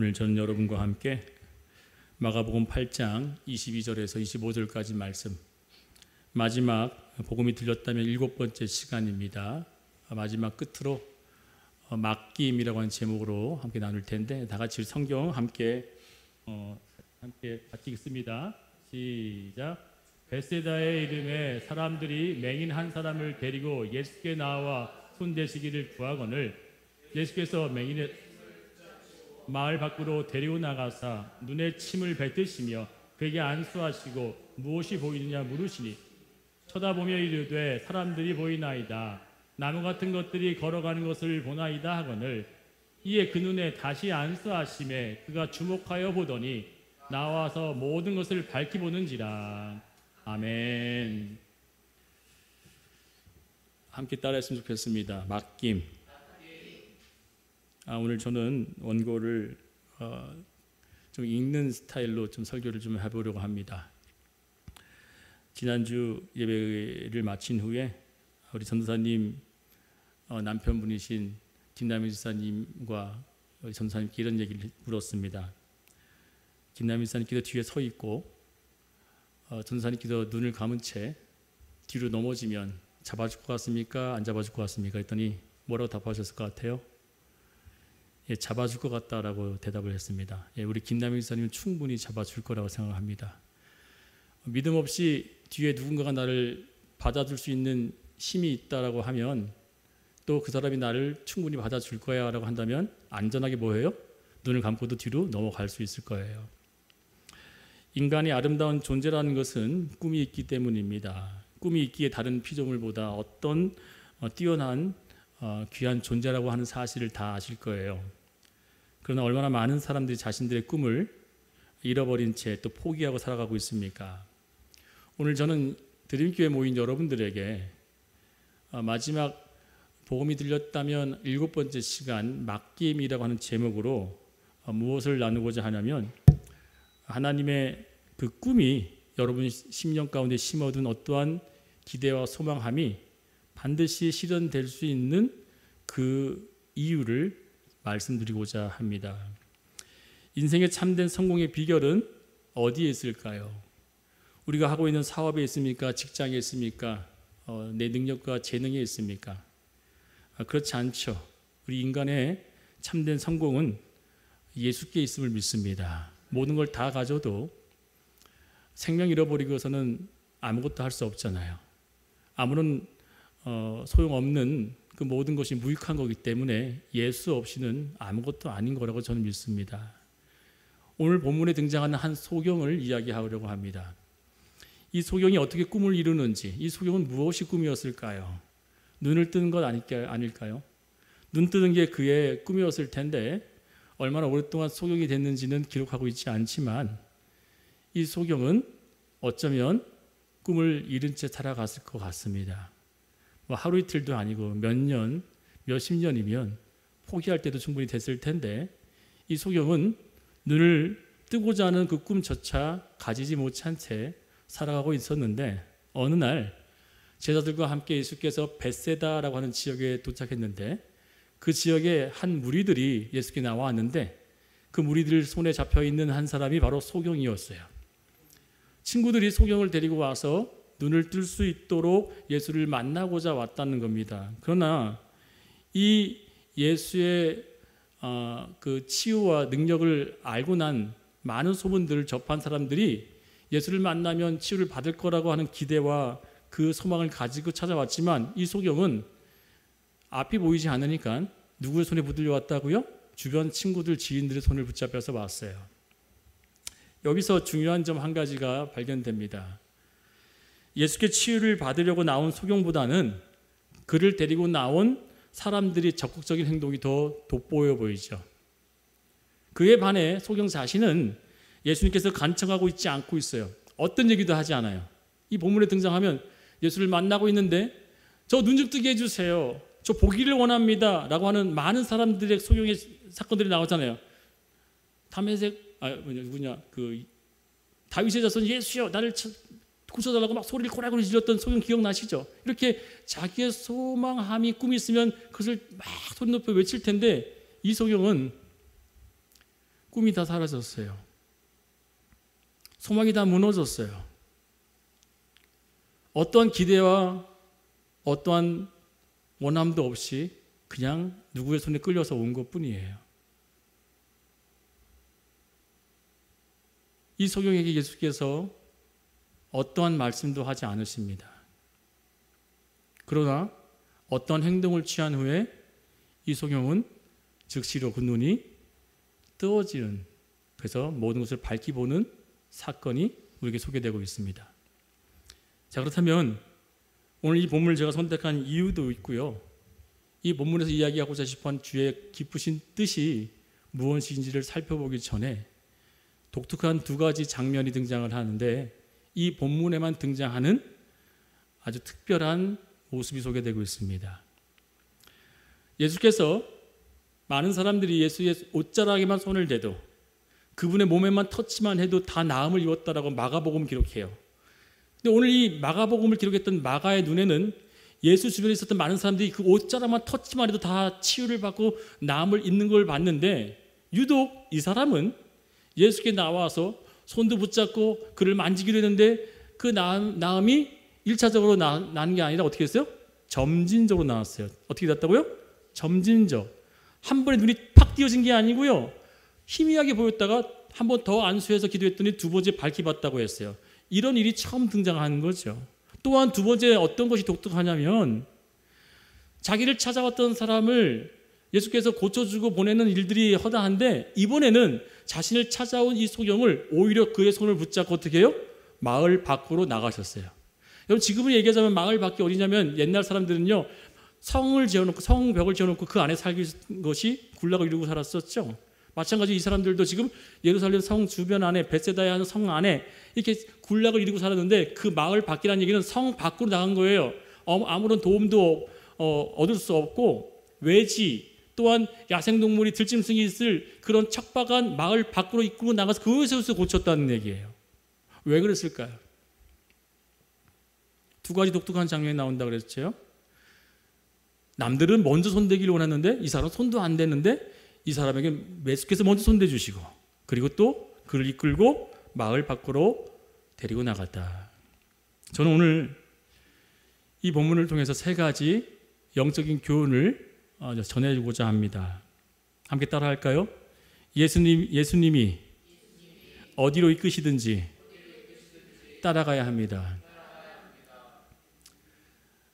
오늘 저는 여러분과 함께 마가복음 8장 22절에서 25절까지 말씀, 마지막 복음이 들렸다면 7번째 시간입니다. 마지막 끝으로 맡김이라고 하는 제목으로 함께 나눌 텐데, 다 같이 성경 함께 같이 읽습니다. 시작. 벳세다의 이름에 사람들이 맹인 한 사람을 데리고 예수께 나와 손대시기를 구하거늘 예수께서 맹인의 마을 밖으로 데리고 나가사 눈에 침을 뱉으시며 그에게 안수하시고 무엇이 보이느냐 물으시니 쳐다보며 이르되 사람들이 보이나이다. 나무 같은 것들이 걸어가는 것을 보나이다 하거늘 이에 그 눈에 다시 안수하심에 그가 주목하여 보더니 나와서 모든 것을 밝히 보는지라. 아멘. 함께 따라했으면 좋겠습니다. 맡김. 오늘 저는 원고를 좀 읽는 스타일로 좀 설교를 좀 해보려고 합니다. 지난주 예배를 마친 후에 우리 전도사님 남편분이신 김남희 지사님과 전도사님께 이런 얘기를 물었습니다. 김남희 지사님께서 뒤에 서 있고 전도사님께서 눈을 감은 채 뒤로 넘어지면 잡아줄 것 같습니까? 안 잡아줄 것 같습니까? 했더니 뭐라고 답하셨을 것 같아요? 예, 잡아줄 것 같다라고 대답을 했습니다. 예, 우리 김남희 지사님은 충분히 잡아줄 거라고 생각합니다. 믿음 없이 뒤에 누군가가 나를 받아줄 수 있는 힘이 있다라고 하면 또 그 사람이 나를 충분히 받아줄 거야 라고 한다면 안전하게 뭐예요? 눈을 감고도 뒤로 넘어갈 수 있을 거예요. 인간이 아름다운 존재라는 것은 꿈이 있기 때문입니다. 꿈이 있기에 다른 피조물보다 어떤 뛰어난 귀한 존재라고 하는 사실을 다 아실 거예요. 그러나 얼마나 많은 사람들이 자신들의 꿈을 잃어버린 채 또 포기하고 살아가고 있습니까? 오늘 저는 드림교회 모인 여러분들에게 마지막 복음이 들렸다면 7번째 시간 맡김이라고 하는 제목으로 무엇을 나누고자 하냐면, 하나님의 그 꿈이 여러분 심령 가운데 심어둔 어떠한 기대와 소망함이 반드시 실현될 수 있는 그 이유를 말씀드리고자 합니다. 인생의 참된 성공의 비결은 어디에 있을까요? 우리가 하고 있는 사업에 있습니까? 직장에 있습니까? 내 능력과 재능에 있습니까? 그렇지 않죠. 우리 인간의 참된 성공은 예수께 있음을 믿습니다. 모든 걸 다 가져도 생명 잃어버리고서는 아무것도 할 수 없잖아요. 아무런 소용없는 그 모든 것이 무익한 거기 때문에 예수 없이는 아무것도 아닌 거라고 저는 믿습니다. 오늘 본문에 등장하는 한 소경을 이야기하려고 합니다. 이 소경이 어떻게 꿈을 이루는지, 이 소경은 무엇이 꿈이었을까요? 눈을 뜨는 것 아닐까요? 눈 뜨는 게 그의 꿈이었을 텐데 얼마나 오랫동안 소경이 됐는지는 기록하고 있지 않지만 이 소경은 어쩌면 꿈을 잃은 채 살아갔을 것 같습니다. 하루 이틀도 아니고 몇 년, 몇십 년이면 포기할 때도 충분히 됐을 텐데 이 소경은 눈을 뜨고자 하는 그 꿈조차 가지지 못한 채 살아가고 있었는데 어느 날 제자들과 함께 예수께서 벳세다라고 하는 지역에 도착했는데 그 지역에 한 무리들이 예수께 나왔는데 그 무리들 손에 잡혀있는 한 사람이 바로 소경이었어요. 친구들이 소경을 데리고 와서 눈을 뜰 수 있도록 예수를 만나고자 왔다는 겁니다. 그러나 이 예수의 그 치유와 능력을 알고 난 많은 소문들을 접한 사람들이 예수를 만나면 치유를 받을 거라고 하는 기대와 그 소망을 가지고 찾아왔지만 이 소경은 앞이 보이지 않으니까 누구의 손에 붙들려 왔다고요? 주변 친구들, 지인들의 손을 붙잡혀서 왔어요. 여기서 중요한 점 한 가지가 발견됩니다. 예수께 치유를 받으려고 나온 소경보다는 그를 데리고 나온 사람들이 적극적인 행동이 더 돋보여 보이죠. 그에 반해 소경 자신은 예수님께서 간청하고 있지 않고 있어요. 어떤 얘기도 하지 않아요. 이 본문에 등장하면 예수를 만나고 있는데 저 눈 좀 뜨게 해주세요. 저 보기를 원합니다. 라고 하는 많은 사람들의 소경의 사건들이 나오잖아요. 다윗의 자손 예수여 나를 고쳐달라고 막 소리를 고라고라 질렀던 소경 기억나시죠? 이렇게 자기의 소망함이 꿈이 있으면 그것을 막 소리 높여 외칠 텐데 이 소경은 꿈이 다 사라졌어요. 소망이 다 무너졌어요. 어떠한 기대와 어떠한 원함도 없이 그냥 누구의 손에 끌려서 온 것뿐이에요. 이 소경에게 예수께서 어떠한 말씀도 하지 않으십니다. 그러나 어떤 행동을 취한 후에 이 소경은 즉시로 그 눈이 뜨어지는, 그래서 모든 것을 밝히 보는 사건이 우리에게 소개되고 있습니다. 자, 그렇다면 오늘 이 본문을 제가 선택한 이유도 있고요. 이 본문에서 이야기하고자 싶은 주의 깊으신 뜻이 무엇인지를 살펴보기 전에 독특한 두 가지 장면이 등장을 하는데, 이 본문에만 등장하는 아주 특별한 모습이 소개되고 있습니다. 예수께서 많은 사람들이 예수의 옷자락에만 손을 대도, 그분의 몸에만 터치만 해도 다 나음을 입었다라고 마가복음 기록해요. 근데 오늘 이 마가복음을 기록했던 마가의 눈에는 예수 주변에 있었던 많은 사람들이 그 옷자락만 터치만 해도 다 치유를 받고 나음을 입는 걸 봤는데, 유독 이 사람은 예수께 나와서 손도 붙잡고 그를 만지기로 했는데 그 나음이 1차적으로 나는 게 아니라 어떻게 했어요? 점진적으로 나왔어요. 어떻게 났다고요? 점진적. 한 번에 눈이 팍 띄어진 게 아니고요. 희미하게 보였다가 한 번 더 안수해서 기도했더니 두 번째 밝히 봤다고 했어요. 이런 일이 처음 등장하는 거죠. 또한 두 번째 어떤 것이 독특하냐면, 자기를 찾아왔던 사람을 예수께서 고쳐주고 보내는 일들이 허다한데, 이번에는 자신을 찾아온 이 소경을 오히려 그의 손을 붙잡고 어떻게 해요? 마을 밖으로 나가셨어요. 여러분, 지금은 얘기하자면 마을 밖이 어디냐면, 옛날 사람들은요, 성을 지어놓고, 성벽을 지어놓고 그 안에 살기 것이 군락을 이루고 살았었죠. 마찬가지로 이 사람들도 지금 예루살렘 성 주변 안에, 벳세다의 한 성 안에 이렇게 군락을 이루고 살았는데, 그 마을 밖이라는 얘기는 성 밖으로 나간 거예요. 아무런 도움도 얻을 수 없고, 외지 또한 야생동물이 들짐승이 있을 그런 척박한 마을 밖으로 이끌고 나가서 그것에서 고쳤다는 얘기예요. 왜 그랬을까요? 두 가지 독특한 장면이 나온다고 그랬죠. 남들은 먼저 손대기를 원했는데 이 사람은 손도 안 댔는데, 이 사람에게 예수께서 먼저 손대 주시고, 그리고 또 그를 이끌고 마을 밖으로 데리고 나갔다. 저는 오늘 이 본문을 통해서 세 가지 영적인 교훈을 전해주고자 합니다. 함께 따라 할까요? 예수님이 어디로 이끄시든지 따라가야 합니다.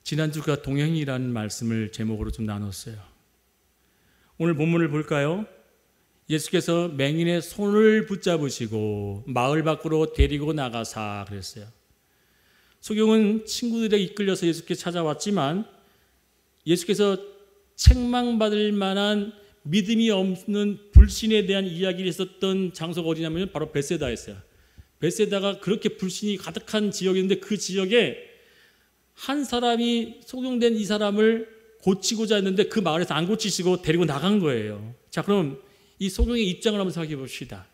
지난주가 동행이라는 말씀을 제목으로 좀 나눴어요. 오늘 본문을 볼까요? 예수께서 맹인의 손을 붙잡으시고 마을 밖으로 데리고 나가사 그랬어요. 소경은 친구들에게 이끌려서 예수께 찾아왔지만, 예수께서 책망받을 만한 믿음이 없는 불신에 대한 이야기를 했었던 장소가 어디냐면 바로 벳세다였어요. 벳세다가 그렇게 불신이 가득한 지역인데, 그 지역에 한 사람이 소경된 이 사람을 고치고자 했는데 그 마을에서 안 고치시고 데리고 나간 거예요. 자, 그럼 이 소경의 입장을 한번 생각해 봅시다.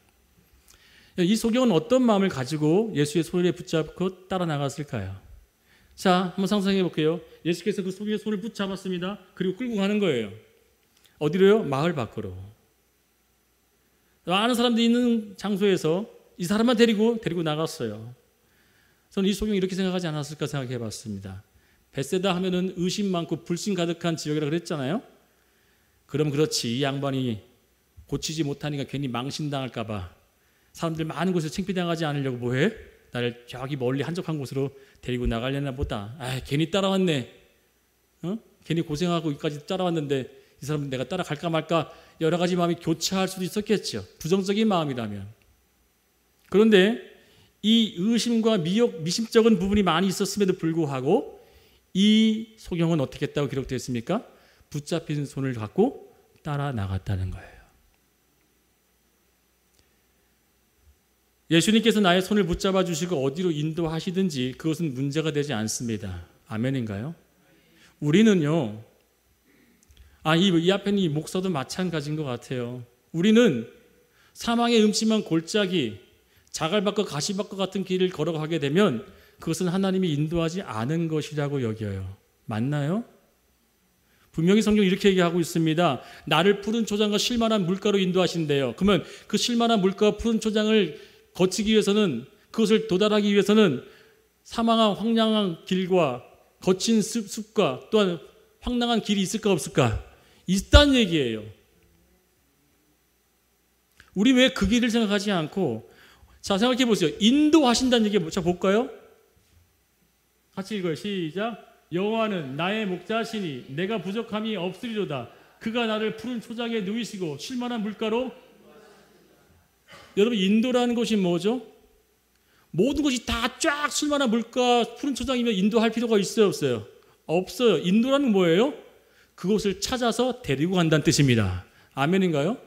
이 소경은 어떤 마음을 가지고 예수의 손을 붙잡고 따라 나갔을까요? 자, 한번 상상해 볼게요. 예수께서 그 소경의 손을 붙잡았습니다. 그리고 끌고 가는 거예요. 어디로요? 마을 밖으로. 많은 사람들이 있는 장소에서 이 사람만 데리고 나갔어요. 저는 이 소경이 이렇게 생각하지 않았을까 생각해 봤습니다. 벳세다 하면은 의심 많고 불신 가득한 지역이라 그랬잖아요. 그럼 그렇지, 이 양반이 고치지 못하니까 괜히 망신당할까 봐 사람들 많은 곳에서 창피당하지 않으려고 뭐해? 나를 저기 멀리 한적한 곳으로 데리고 나가려나 보다. 괜히 따라왔네. 괜히 고생하고 여기까지 따라왔는데 이 사람은 내가 따라갈까 말까 여러 가지 마음이 교차할 수도 있었겠죠. 부정적인 마음이라면. 그런데 이 의심과 미심쩍은 부분이 많이 있었음에도 불구하고 이 소경은 어떻게 했다고 기록되어 있습니까? 붙잡힌 손을 갖고 따라 나갔다는 거예요. 예수님께서 나의 손을 붙잡아 주시고 어디로 인도하시든지 그것은 문제가 되지 않습니다. 아멘인가요? 우리는요, 이 앞에 있는 이 목사도 마찬가지인 것 같아요. 우리는 사망의 음침한 골짜기, 자갈밭과 가시밭과 같은 길을 걸어가게 되면 그것은 하나님이 인도하지 않은 것이라고 여겨요. 맞나요? 분명히 성경이 이렇게 얘기하고 있습니다. 나를 푸른 초장과 쉴만한 물가로 인도하신대요. 그러면 그 쉴만한 물가와 푸른 초장을 거치기 위해서는, 그것을 도달하기 위해서는 사망한 황량한 길과 거친 숲과 또한 황량한 길이 있을까 없을까? 있다는 얘기예요. 우리 왜 그 길을 생각하지 않고, 자, 생각해 보세요. 인도하신다는 얘기 자 볼까요? 같이 읽어요. 시작. 여호와는 나의 목자시니 내가 부족함이 없으리로다. 그가 나를 푸른 초장에 누이시고 쉴만한 물가로. 여러분, 인도라는 것이 뭐죠? 모든 것이 다 쫙 쉴만한 물가, 푸른 초장이면 인도할 필요가 있어요, 없어요? 없어요. 인도라는 건 뭐예요? 그곳을 찾아서 데리고 간다는 뜻입니다. 아멘인가요?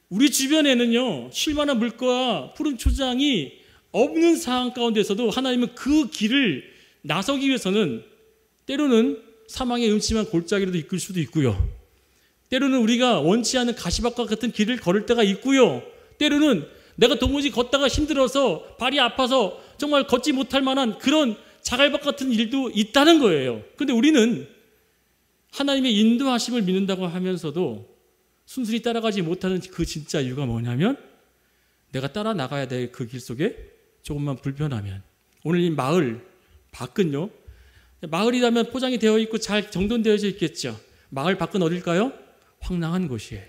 우리 주변에는요, 쉴만한 물가와 푸른 초장이 없는 상황 가운데서도 하나님은 그 길을 나서기 위해서는 때로는 사망의 음침한 골짜기로도 이끌 수도 있고요. 때로는 우리가 원치 않는 가시밭과 같은 길을 걸을 때가 있고요. 때로는 내가 도무지 걷다가 힘들어서 발이 아파서 정말 걷지 못할 만한 그런 자갈밭 같은 일도 있다는 거예요. 그런데 우리는 하나님의 인도하심을 믿는다고 하면서도 순순히 따라가지 못하는 그 진짜 이유가 뭐냐면, 내가 따라 나가야 될 그 길 속에 조금만 불편하면, 오늘 이 마을 밖은요, 마을이라면 포장이 되어 있고 잘 정돈되어져 있겠죠. 마을 밖은 어딜까요? 황량한 곳이에요.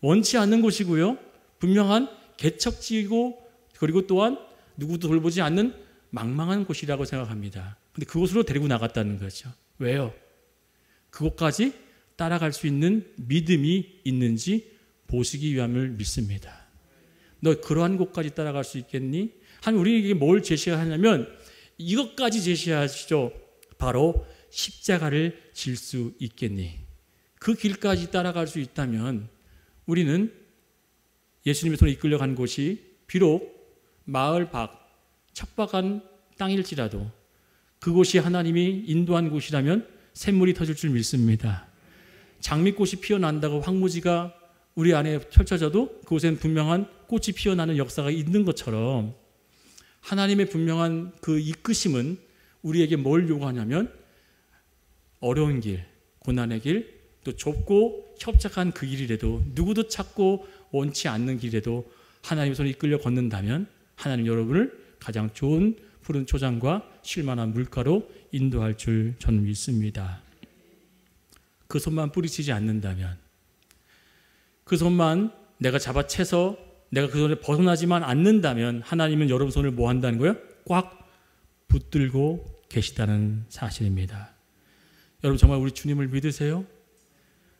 원치 않는 곳이고요, 분명한 개척지이고, 그리고 또한 누구도 돌보지 않는 망망한 곳이라고 생각합니다. 근데 그곳으로 데리고 나갔다는 거죠. 왜요? 그곳까지 따라갈 수 있는 믿음이 있는지 보시기 위함을 믿습니다. 너 그러한 곳까지 따라갈 수 있겠니? 하나님 우리에게 뭘 제시하냐면 이것까지 제시하시죠. 바로 십자가를 질 수 있겠니? 그 길까지 따라갈 수 있다면 우리는 예수님의 손에 이끌려간 곳이 비록 마을 밖 척박한 땅일지라도 그곳이 하나님이 인도한 곳이라면 샘물이 터질 줄 믿습니다. 장미꽃이 피어난다고 황무지가 우리 안에 펼쳐져도 그곳엔 분명한 꽃이 피어나는 역사가 있는 것처럼 하나님의 분명한 그 이끄심은 우리에게 뭘 요구하냐면 어려운 길, 고난의 길, 또 좁고 협착한 그 길이라도 누구도 찾고 원치 않는 길에도 하나님의 손에 이끌려 걷는다면 하나님 여러분을 가장 좋은 푸른 초장과 쉴만한 물가로 인도할 줄 저는 믿습니다. 그 손만 뿌리치지 않는다면, 그 손만 내가 잡아채서 내가 그 손에 벗어나지만 않는다면 하나님은 여러분 손을 뭐 한다는 거예요? 꽉 붙들고 계시다는 사실입니다. 여러분 정말 우리 주님을 믿으세요?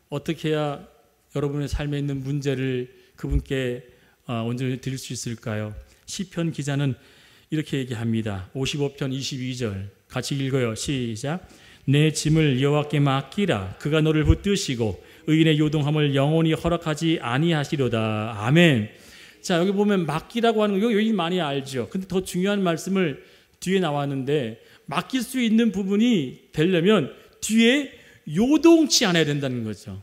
어떻게 해야 여러분의 삶에 있는 문제를 그분께 온전히 드릴 수 있을까요? 시편 기자는 이렇게 얘기합니다. 55편 22절 같이 읽어요. 시작. 내 짐을 여호와께 맡기라. 그가 너를 붙드시고 의인의 요동함을 영원히 허락하지 아니하시려다. 아멘. 자, 여기 보면 맡기라고 하는 거 여기 많이 알죠. 근데 더 중요한 말씀을 뒤에 나왔는데 맡길 수 있는 부분이 되려면 뒤에 요동치 않아야 된다는 거죠.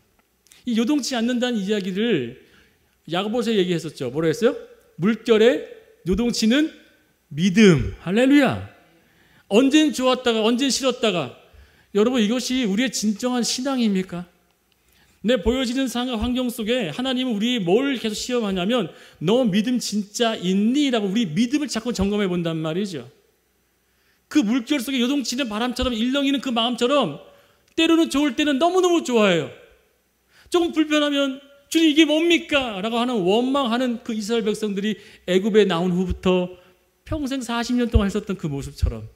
이 요동치 않는다는 이야기를 야고보서 얘기했었죠. 뭐라 했어요? 물결에 요동치는 믿음. 할렐루야. 언젠 좋았다가 언젠 싫었다가. 여러분 이것이 우리의 진정한 신앙입니까? 내 보여지는 상황 환경 속에 하나님은 우리 뭘 계속 시험하냐면 너 믿음 진짜 있니? 라고 우리 믿음을 자꾸 점검해 본단 말이죠. 그 물결 속에 요동치는 바람처럼 일렁이는 그 마음처럼 때로는 좋을 때는 너무너무 좋아해요. 조금 불편하면 주님 이게 뭡니까? 라고 하는 원망하는 그 이스라엘 백성들이 애굽에 나온 후부터 평생 40년 동안 했었던 그 모습처럼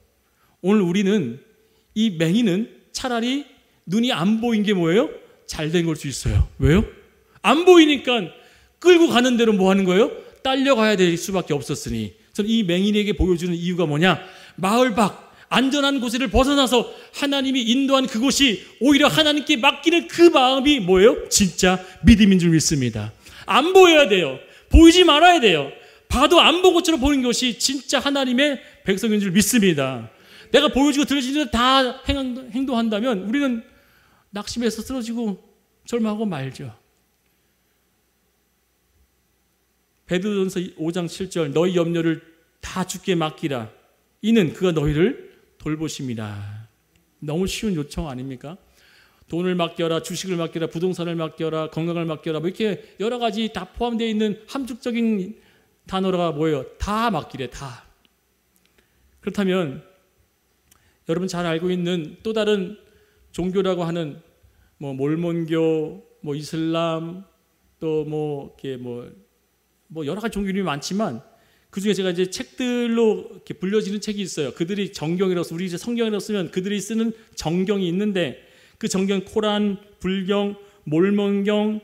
오늘 우리는 이 맹인은 차라리 눈이 안 보인 게 뭐예요? 잘 된 걸 수 있어요. 왜요? 안 보이니까 끌고 가는 대로 뭐 하는 거예요? 딸려가야 될 수밖에 없었으니 저는 이 맹인에게 보여주는 이유가 뭐냐? 마을 밖 안전한 곳을 벗어나서 하나님이 인도한 그곳이 오히려 하나님께 맡기는 그 마음이 뭐예요? 진짜 믿음인 줄 믿습니다. 안 보여야 돼요. 보이지 말아야 돼요. 봐도 안 본 것처럼 보이는 것이 진짜 하나님의 백성인 줄 믿습니다. 내가 보여주고 들려주는 다 행동한다면 우리는 낙심해서 쓰러지고 절망하고 말죠. 베드로전서 5장 7절 너희 염려를 다 주께 맡기라. 이는 그가 너희를 돌보십니다. 너무 쉬운 요청 아닙니까? 돈을 맡겨라, 주식을 맡겨라, 부동산을 맡겨라, 건강을 맡겨라, 뭐 이렇게 여러 가지 다 포함되어 있는 함축적인 단어가 뭐예요? 다 맡기래, 다. 그렇다면 여러분 잘 알고 있는 또 다른 종교라고 하는 뭐 몰몬교, 뭐 이슬람, 또 뭐 이렇게 뭐 여러 가지 종교 이름이 많지만 그 중에 제가 이제 책들로 이렇게 불려지는 책이 있어요. 그들이 정경이라서 우리 이제 성경이라고 쓰면 그들이 쓰는 정경이 있는데 그 정경 코란, 불경, 몰몬경,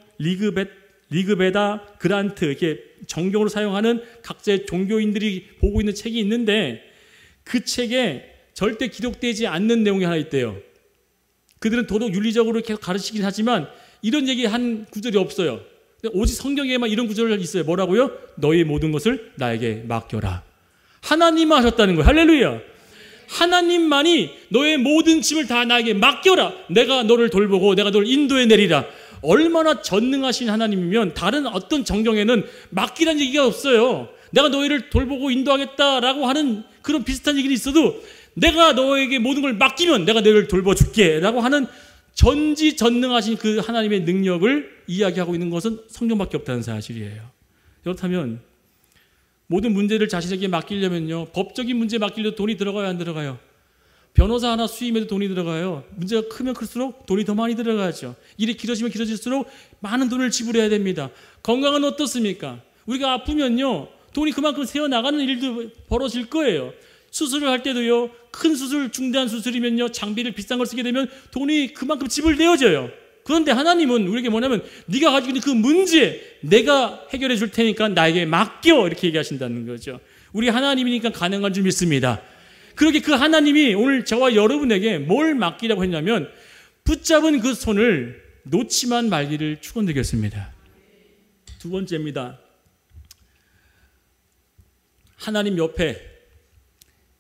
리그베다, 그란트 이렇게 정경으로 사용하는 각자의 종교인들이 보고 있는 책이 있는데 그 책에 절대 기록되지 않는 내용이 하나 있대요. 그들은 도덕 윤리적으로 이렇게 가르치긴 하지만 이런 얘기 한 구절이 없어요. 오직 성경에만 이런 구절이 있어요. 뭐라고요? 너희 모든 것을 나에게 맡겨라. 하나님만 하셨다는 거예요. 할렐루야. 하나님만이 너의 모든 짐을 다 나에게 맡겨라. 내가 너를 돌보고 내가 너를 인도해 내리라. 얼마나 전능하신 하나님이면 다른 어떤 정경에는 맡기라는 얘기가 없어요. 내가 너희를 돌보고 인도하겠다라고 하는 그런 비슷한 얘기는 있어도 내가 너에게 모든 걸 맡기면 내가 너희를 돌봐줄게 라고 하는 전지전능하신 그 하나님의 능력을 이야기하고 있는 것은 성경밖에 없다는 사실이에요. 그렇다면 모든 문제를 자신에게 맡기려면요, 법적인 문제 맡기려도 돈이 들어가요, 안 들어가요? 변호사 하나 수임해도 돈이 들어가요. 문제가 크면 클수록 돈이 더 많이 들어가죠. 일이 길어지면 길어질수록 많은 돈을 지불해야 됩니다. 건강은 어떻습니까? 우리가 아프면요, 돈이 그만큼 새어나가는 일도 벌어질 거예요. 수술을 할 때도요, 큰 수술, 중대한 수술이면요, 장비를 비싼 걸 쓰게 되면 돈이 그만큼 지불되어져요. 그런데 하나님은 우리에게 뭐냐면 네가 가지고 있는 그 문제 내가 해결해 줄 테니까 나에게 맡겨, 이렇게 얘기하신다는 거죠. 우리 하나님이니까 가능한 줄 믿습니다. 그렇게 그 하나님이 오늘 저와 여러분에게 뭘 맡기라고 했냐면 붙잡은 그 손을 놓지만 말기를 축원드리겠습니다. 두 번째입니다. 하나님 옆에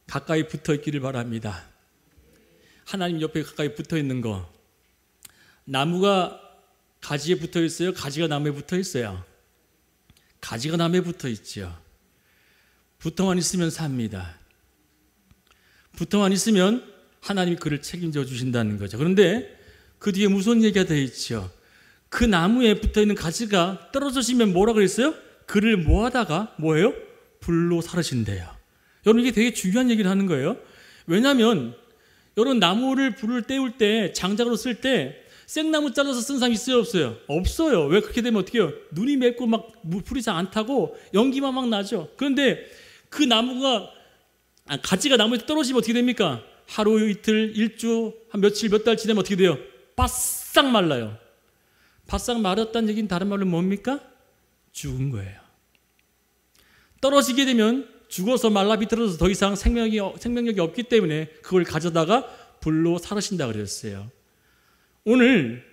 가까이 붙어 있기를 바랍니다. 하나님 옆에 가까이 붙어 있는 거. 나무가 가지에 붙어 있어요? 가지가 나무에 붙어 있어요? 가지가 나무에 붙어 있죠. 붙어만 있으면 삽니다. 붙어만 있으면 하나님이 그를 책임져 주신다는 거죠. 그런데 그 뒤에 무서운 얘기가 되어 있죠. 그 나무에 붙어 있는 가지가 떨어지시면 뭐라 그랬어요? 그를 모아다가 뭐예요? 불로 사르신대요. 여러분, 이게 되게 중요한 얘기를 하는 거예요. 왜냐하면 여러분, 나무를 불을 때울 때, 장작으로 쓸 때 생나무 잘라서 쓴 사람 있어요, 없어요? 없어요. 왜? 그렇게 되면 어떻게 해요? 눈이 맵고 막 불이 잘 안 타고 연기만 막 나죠. 그런데 그 나무가 가지가 나무에 떨어지면 어떻게 됩니까? 하루, 이틀, 일주, 한 며칠, 몇 달 지나면 어떻게 돼요? 바싹 말라요. 바싹 마르다는 얘기는 다른 말로 뭡니까? 죽은 거예요. 떨어지게 되면 죽어서 말라 비틀어서 더 이상 생명력이 없기 때문에 그걸 가져다가 불로 사르신다 그랬어요. 오늘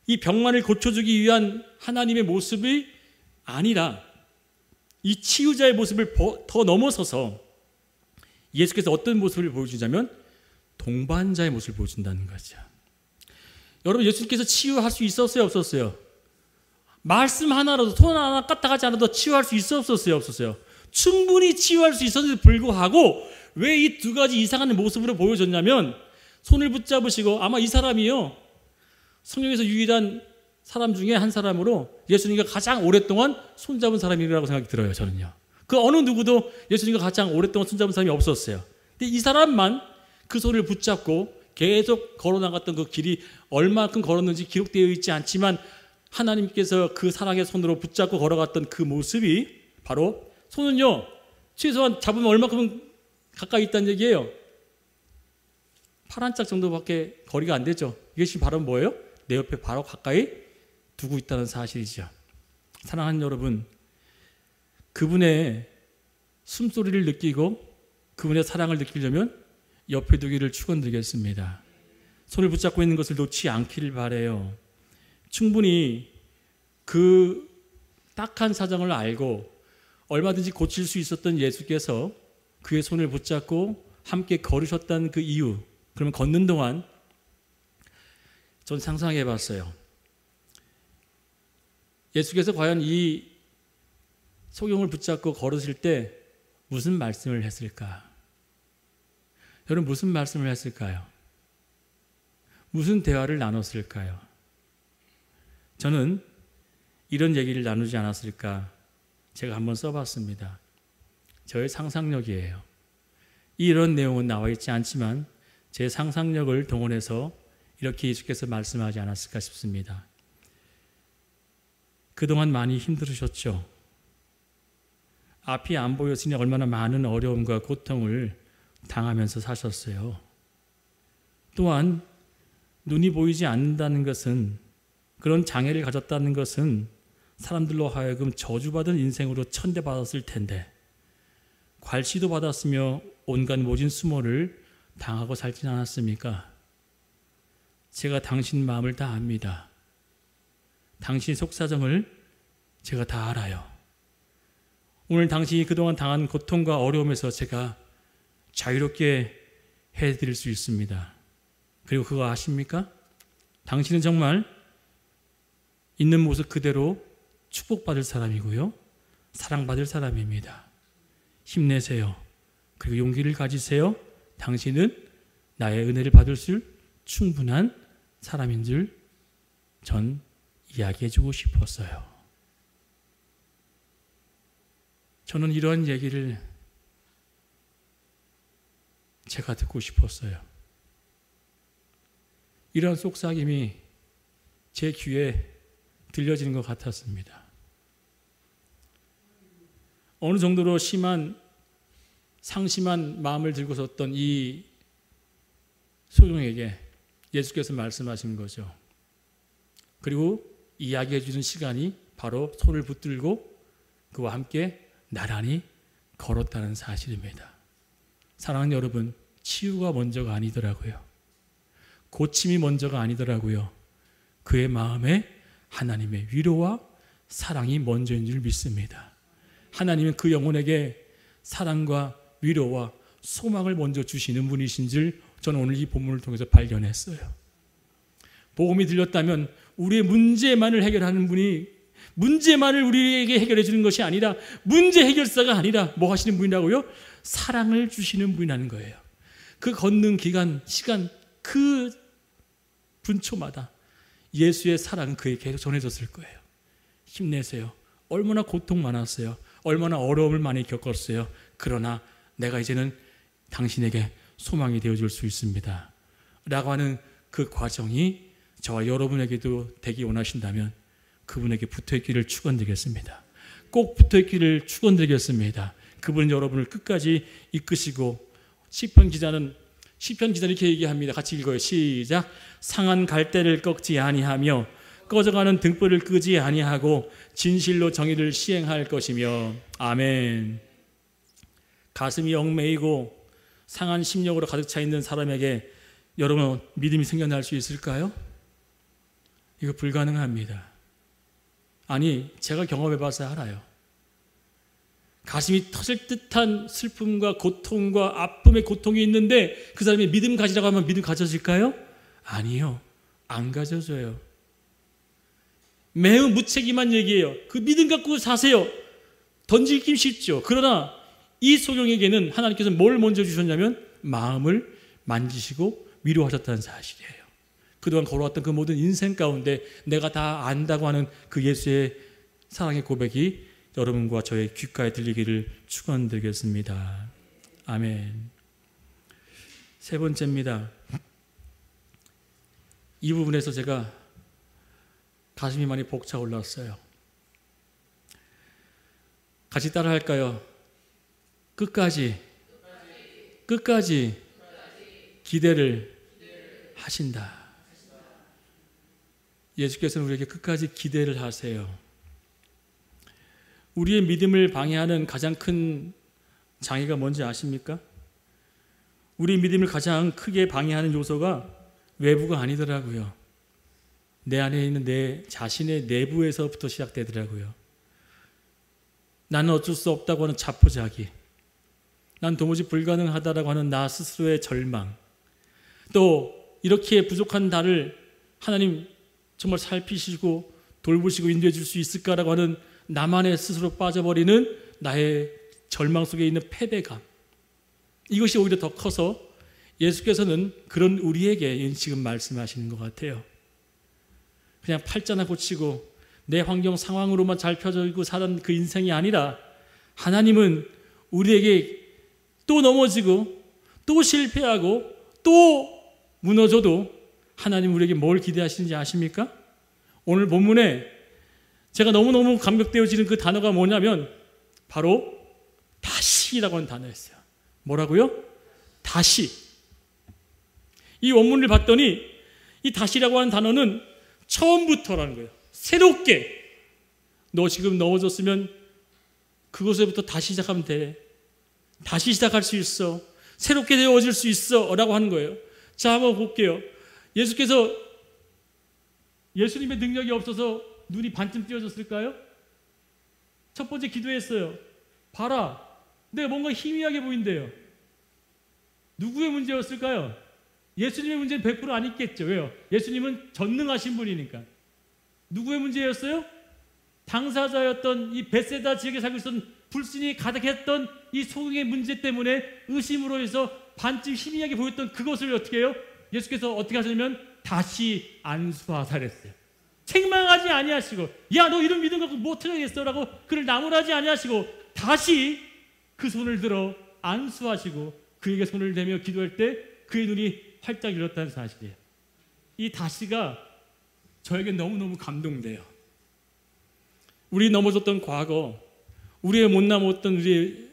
이 병만을 고쳐주기 위한 하나님의 모습이 아니라 이 치유자의 모습을 더 넘어서서 예수께서 어떤 모습을 보여주냐면 동반자의 모습을 보여준다는 거죠. 여러분, 예수님께서 치유할 수 있었어요, 없었어요? 말씀 하나라도, 손 하나 까딱하지 않아도 치유할 수 있었어요, 없었어요? 충분히 치유할 수 있었는데도 불구하고 왜 이 두 가지 이상한 모습으로 보여줬냐면 손을 붙잡으시고, 아마 이 사람이요, 성경에서 유일한 사람 중에 한 사람으로 예수님과 가장 오랫동안 손잡은 사람이라고 생각이 들어요, 저는요. 그 어느 누구도 예수님과 가장 오랫동안 손잡은 사람이 없었어요. 근데 이 사람만 그 손을 붙잡고 계속 걸어나갔던 그 길이 얼마큼 걸었는지 기록되어 있지 않지만 하나님께서 그 사랑의 손으로 붙잡고 걸어갔던 그 모습이 바로, 손은요, 최소한 잡으면 얼마큼 가까이 있다는 얘기예요? 팔 한 짝 정도밖에 거리가 안 되죠. 이것이 바로 뭐예요? 내 옆에 바로 가까이 두고 있다는 사실이죠. 사랑하는 여러분, 그분의 숨소리를 느끼고 그분의 사랑을 느끼려면 옆에 두기를 축원드리겠습니다. 손을 붙잡고 있는 것을 놓지 않기를 바라요. 충분히 그 딱한 사정을 알고 얼마든지 고칠 수 있었던 예수께서 그의 손을 붙잡고 함께 걸으셨다는 그 이유, 그러면 걷는 동안 전 상상해 봤어요. 예수께서 과연 이 소경을 붙잡고 걸으실 때 무슨 말씀을 했을까? 여러분, 무슨 말씀을 했을까요? 무슨 대화를 나눴을까요? 저는 이런 얘기를 나누지 않았을까 제가 한번 써봤습니다. 저의 상상력이에요. 이런 내용은 나와 있지 않지만 제 상상력을 동원해서 이렇게 예수께서 말씀하지 않았을까 싶습니다. 그동안 많이 힘들으셨죠? 앞이 안 보였으니 얼마나 많은 어려움과 고통을 당하면서 사셨어요. 또한 눈이 보이지 않는다는 것은, 그런 장애를 가졌다는 것은 사람들로 하여금 저주받은 인생으로 천대받았을 텐데 괄시도 받았으며 온갖 모진 수모를 당하고 살진 않았습니까? 제가 당신 마음을 다 압니다. 당신 속사정을 제가 다 알아요. 오늘 당신이 그동안 당한 고통과 어려움에서 제가 자유롭게 해드릴 수 있습니다. 그리고 그거 아십니까? 당신은 정말 있는 모습 그대로 축복받을 사람이고요. 사랑받을 사람입니다. 힘내세요. 그리고 용기를 가지세요. 당신은 나의 은혜를 받을 수 충분한 사람인 줄 전 이야기해주고 싶었어요. 저는 이런 얘기를 제가 듣고 싶었어요. 이런 속삭임이 제 귀에 들려지는 것 같았습니다. 어느 정도로 상심한 마음을 들고 섰던 이 소룡에게 예수께서 말씀하신 거죠. 그리고 이야기해 주는 시간이 바로 손을 붙들고 그와 함께 나란히 걸었다는 사실입니다. 사랑하는 여러분, 치유가 먼저가 아니더라고요. 고침이 먼저가 아니더라고요. 그의 마음에 하나님의 위로와 사랑이 먼저인 줄 믿습니다. 하나님은 그 영혼에게 사랑과 위로와 소망을 먼저 주시는 분이신 줄 저는 오늘 이 본문을 통해서 발견했어요. 복음이 들렸다면 우리의 문제만을 해결하는 분이, 문제만을 우리에게 해결해 주는 것이 아니라, 문제 해결사가 아니라 뭐 하시는 분이라고요? 사랑을 주시는 분이라는 거예요. 그 걷는 기간, 시간, 그 분초마다 예수의 사랑은 그에게 계속 전해졌을 거예요. 힘내세요. 얼마나 고통 많았어요. 얼마나 어려움을 많이 겪었어요. 그러나 내가 이제는 당신에게 소망이 되어줄 수 있습니다. 라고 하는 그 과정이 저와 여러분에게도 되기 원하신다면 그분에게 붙어있기를 축원드리겠습니다. 꼭 붙어있기를 축원드리겠습니다. 그분은 여러분을 끝까지 이끄시고, 시편 기자는 이렇게 얘기합니다. 같이 읽어요. 시작. 상한 갈대를 꺾지 아니하며 꺼져가는 등불을 끄지 아니하고 진실로 정의를 시행할 것이며. 아멘. 가슴이 얽매이고 상한 심령으로 가득 차 있는 사람에게 여러분 믿음이 생겨날 수 있을까요? 이거 불가능합니다. 아니, 제가 경험해봐서 알아요. 가슴이 터질 듯한 슬픔과 고통과 아픔의 고통이 있는데 그 사람이 믿음 가지라고 하면 믿음 가져질까요? 아니요. 안 가져져요. 매우 무책임한 얘기예요. 그 믿음 갖고 사세요. 던지기 쉽죠. 그러나 이 소룡에게는 하나님께서 뭘 먼저 주셨냐면 마음을 만지시고 위로하셨다는 사실이에요. 그동안 걸어왔던 그 모든 인생 가운데 내가 다 안다고 하는 그 예수의 사랑의 고백이 여러분과 저의 귓가에 들리기를 축원드리겠습니다. 아멘. 세 번째입니다. 이 부분에서 제가 가슴이 많이 벅차 올랐어요. 같이 따라 할까요? 끝까지 기대를 하신다. 예수께서는 우리에게 끝까지 기대를 하세요. 우리의 믿음을 방해하는 가장 큰 장애가 뭔지 아십니까? 우리 믿음을 가장 크게 방해하는 요소가 외부가 아니더라고요. 내 안에 있는 내 자신의 내부에서부터 시작되더라고요. 나는 어쩔 수 없다고 하는 자포자기, 난 도무지 불가능하다라고 하는 나 스스로의 절망, 또 이렇게 부족한 나를 하나님 정말 살피시고 돌보시고 인도해 줄 수 있을까라고 하는 나만의 스스로 빠져버리는 나의 절망 속에 있는 패배감, 이것이 오히려 더 커서 예수께서는 그런 우리에게 지금 말씀하시는 것 같아요. 그냥 팔자나 고치고 내 환경 상황으로만 잘 펴져 있고 사는 그 인생이 아니라 하나님은 우리에게 또 넘어지고 또 실패하고 또 무너져도 하나님 우리에게 뭘 기대하시는지 아십니까? 오늘 본문에 제가 너무너무 감격되어지는 그 단어가 뭐냐면 바로 다시라고 하는 단어였어요. 뭐라고요? 다시. 이 원문을 봤더니 이 다시라고 하는 단어는 처음부터라는 거예요. 새롭게. 너 지금 넘어졌으면 그곳에부터 다시 시작하면 돼. 다시 시작할 수 있어. 새롭게 되어질 수 있어 라고 하는 거예요. 자, 한번 볼게요. 예수께서 예수님의 능력이 없어서 눈이 반쯤 띄어졌을까요? 첫 번째 기도했어요. 봐라, 내가 뭔가 희미하게 보인대요. 누구의 문제였을까요? 예수님의 문제는 100% 아니겠죠. 왜요? 예수님은 전능하신 분이니까. 누구의 문제였어요? 당사자였던 이 벳세다 지역에 살고 있었던 불신이 가득했던 이 소경의 문제 때문에 의심으로 해서 반쯤 희미하게 보였던 그것을 어떻게 해요? 예수께서 어떻게 하시냐면 다시 안수하사랬어요. 책망하지 아니하시고, 야, 너 이런 믿음 갖고 뭐 틀어야겠어 라고 그를 나무라지 아니하시고 다시 그 손을 들어 안수하시고 그에게 손을 대며 기도할 때 그의 눈이 활짝 열렸다는 사실이에요. 이 다시가 저에게 너무너무 감동돼요. 우리 넘어졌던 과거, 우리의 못 남았던 우리의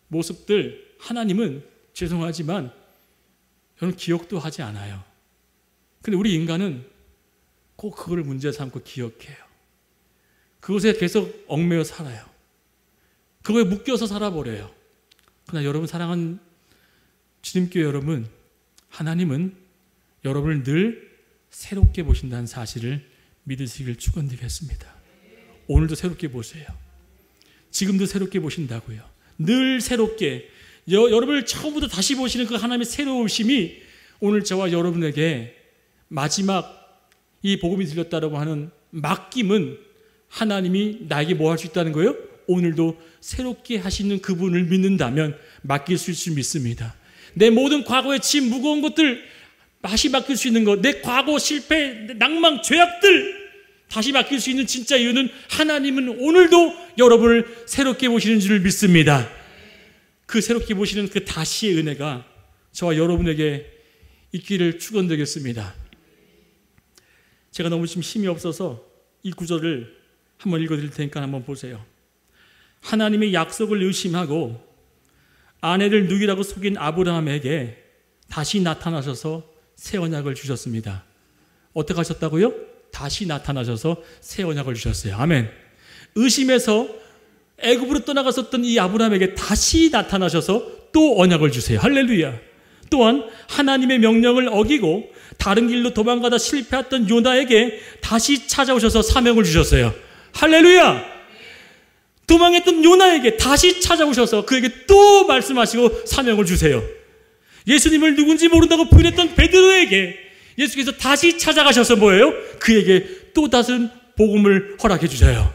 모습들, 하나님은 죄송하지만 저는 기억도 하지 않아요. 근데 우리 인간은 꼭 그걸 문제 삼고 기억해요. 그것에 계속 얽매여 살아요. 그거에 묶여서 살아버려요. 그러나 여러분, 사랑하는 주님교회 여러분, 하나님은 여러분을 늘 새롭게 보신다는 사실을 믿으시길 축원드리겠습니다. 오늘도 새롭게 보세요. 지금도 새롭게 보신다고요. 늘 새롭게. 여러분을 처음부터 다시 보시는 그 하나님의 새로우심이 오늘 저와 여러분에게 마지막 이 복음이 들렸다라고 하는 맡김은 하나님이 나에게 뭐 할 수 있다는 거예요? 오늘도 새롭게 하시는 그분을 믿는다면 맡길 수 있을 줄 믿습니다. 내 모든 과거의 짐, 무거운 것들 다시 맡길 수 있는 것, 내 과거 실패, 낭망, 죄악들 다시 맡길 수 있는 진짜 이유는 하나님은 오늘도 여러분을 새롭게 보시는 줄 믿습니다. 그 새롭게 보시는 그 다시의 은혜가 저와 여러분에게 있기를 축원드리겠습니다. 제가 너무 지금 힘이 없어서 이 구절을 한번 읽어드릴 테니까 한번 보세요. 하나님의 약속을 의심하고 아내를 누이라고 속인 아브라함에게 다시 나타나셔서 새 언약을 주셨습니다. 어떻게 하셨다고요? 다시 나타나셔서 새 언약을 주셨어요. 아멘. 의심해서 애굽으로 떠나갔었던 이 아브라함에게 다시 나타나셔서 또 언약을 주세요. 할렐루야. 또한 하나님의 명령을 어기고 다른 길로 도망가다 실패했던 요나에게 다시 찾아오셔서 사명을 주셨어요. 할렐루야. 도망했던 요나에게 다시 찾아오셔서 그에게 또 말씀하시고 사명을 주세요. 예수님을 누군지 모른다고 부인했던 베드로에게 예수께서 다시 찾아가셔서 뭐예요? 그에게 또 다른 복음을 허락해 주셔요.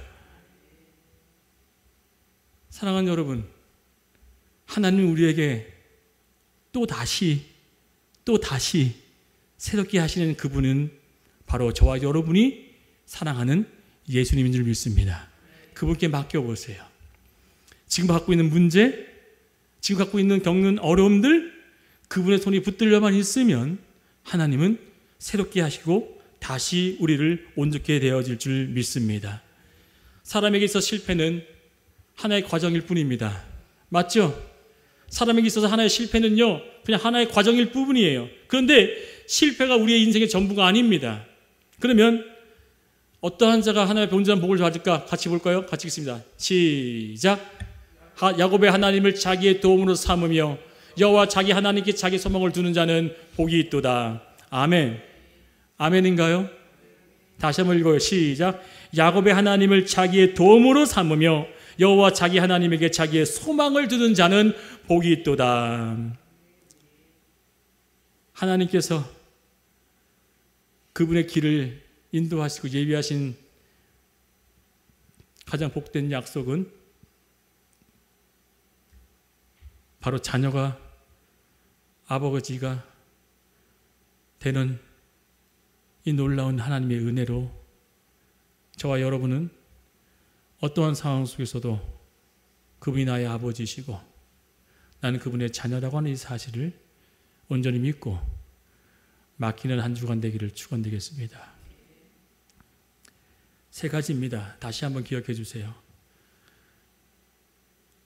사랑하는 여러분, 하나님은 우리에게 또 다시 새롭게 하시는 그분은 바로 저와 여러분이 사랑하는 예수님인 줄 믿습니다. 그분께 맡겨보세요. 지금 갖고 있는 문제, 지금 갖고 있는 겪는 어려움들, 그분의 손이 붙들려만 있으면 하나님은 새롭게 하시고 다시 우리를 온전케 되어질 줄 믿습니다. 사람에게 있어 실패는 하나의 과정일 뿐입니다. 맞죠? 사람에게 있어서 하나의 실패는요, 그냥 하나의 과정일 뿐이에요. 그런데 실패가 우리의 인생의 전부가 아닙니다. 그러면 어떠한 자가 하나님의 온전한 복을 받을까? 같이 볼까요? 같이 읽습니다. 시작. 야곱의 하나님을 자기의 도움으로 삼으며 여호와 자기 하나님께 자기 소망을 두는 자는 복이 있도다. 아멘. 아멘인가요? 다시 한번 읽어요. 시작. 야곱의 하나님을 자기의 도움으로 삼으며 여호와 자기 하나님에게 자기의 소망을 두는 자는 복이 있도다. 하나님께서 그분의 길을 인도하시고 예비하신 가장 복된 약속은 바로 자녀가 아버지가 되는 이 놀라운 하나님의 은혜로 저와 여러분은 어떠한 상황 속에서도 그분이 나의 아버지시고 나는 그분의 자녀라고 하는 이 사실을 온전히 믿고 맡기는 한 주간 되기를 축원드리겠습니다. 세 가지입니다. 다시 한번 기억해 주세요.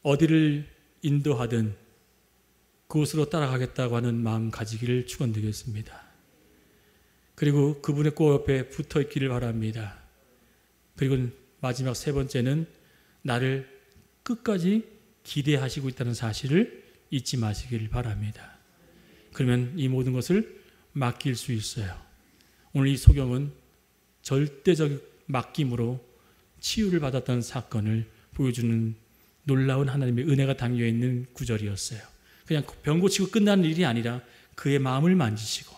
어디를 인도하든 그곳으로 따라가겠다고 하는 마음 가지기를 축원드리겠습니다. 그리고 그분의 꼭 옆에 붙어 있기를 바랍니다. 그리고 마지막 세 번째는 나를 끝까지 기대하시고 있다는 사실을 잊지 마시길 바랍니다. 그러면 이 모든 것을 맡길 수 있어요. 오늘 이 소경은 절대적 맡김으로 치유를 받았던 사건을 보여주는 놀라운 하나님의 은혜가 담겨있는 구절이었어요. 그냥 병 고치고 끝나는 일이 아니라 그의 마음을 만지시고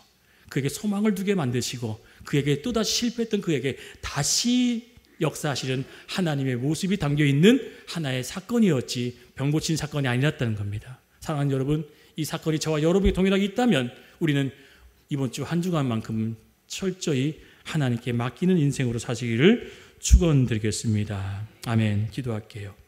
그에게 소망을 두게 만드시고 그에게 또다시 실패했던 그에게 다시 역사하시는 하나님의 모습이 담겨있는 하나의 사건이었지 병 고친 사건이 아니었다는 겁니다. 사랑하는 여러분, 이 사건이 저와 여러분이 동일하게 있다면 우리는 이번 주 한 주간만큼 철저히 하나님께 맡기는 인생으로 사시기를 축원드리겠습니다. 아멘. 기도할게요.